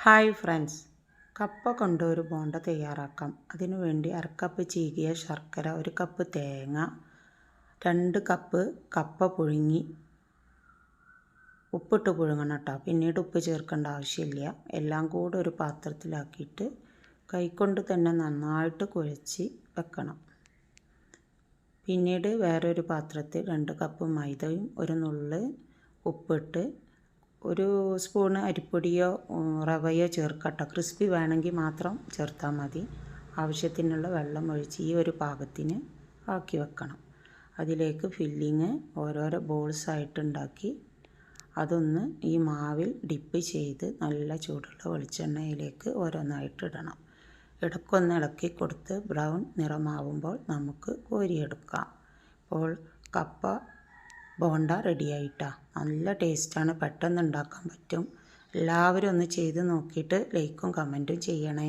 Hi friends, കപ്പ കൊണ്ട് ഒരു ബോണ്ട തയ്യാറാക്കാം. അതിനു വേണ്ടി അരക്കപ്പ് ചീകിയ ശർക്കര, 1 കപ്പ് തേങ്ങ, 2 കപ്പ് കപ്പ പുഴുങ്ങി ഉപ്പിട്ട് പുഴുങ്ങണം കേട്ടോ. പിന്നീട് ഉപ്പ് ചേർക്കേണ്ട ആവശ്യമില്ല. എല്ലാം കൂടെ ഒരു പാത്രത്തിലാക്കിയിട്ട് കൈകൊണ്ട് തന്നെ നന്നായിട്ട് കുഴച്ച് വെക്കണം. പിന്നീട് വേറൊരു പാത്രത്തിൽ 2 കപ്പ് മൈദയും 1 നുള്ള് ഉപ്പിട്ട് 1 സ്പൂണ് അരിപ്പൊടിയോ റവയോ ചേർക്കട്ടോ. ക്രിസ്പി വേണമെങ്കിൽ മാത്രം ചേർത്താൽ മതി. ആവശ്യത്തിനുള്ള വെള്ളം ഒഴിച്ച് ഈ ഒരു പാകത്തിന് ആക്കി വെക്കണം. അതിലേക്ക് ഫില്ലിങ് ഓരോരോ ബോൾസായിട്ട് ഉണ്ടാക്കി അതൊന്ന് ഈ മാവിൽ ഡിപ്പ് ചെയ്ത് നല്ല ചൂടുള്ള വെളിച്ചെണ്ണയിലേക്ക് ഓരോന്നായിട്ട് ഇടണം. ഇടയ്ക്കൊന്ന് ഇളക്കി കൊടുത്ത് ബ്രൗൺ നിറമാവുമ്പോൾ നമുക്ക് കോരിയെടുക്കാം. ഇപ്പോൾ കപ്പ ബോണ്ട റെഡിയായിട്ടാ. നല്ല ടേസ്റ്റാണ്, പെട്ടെന്ന് ഉണ്ടാക്കാൻ പറ്റും. എല്ലാവരും ഒന്ന് ചെയ്ത് നോക്കിയിട്ട് ലൈക്കും കമൻറ്റും ചെയ്യണേ.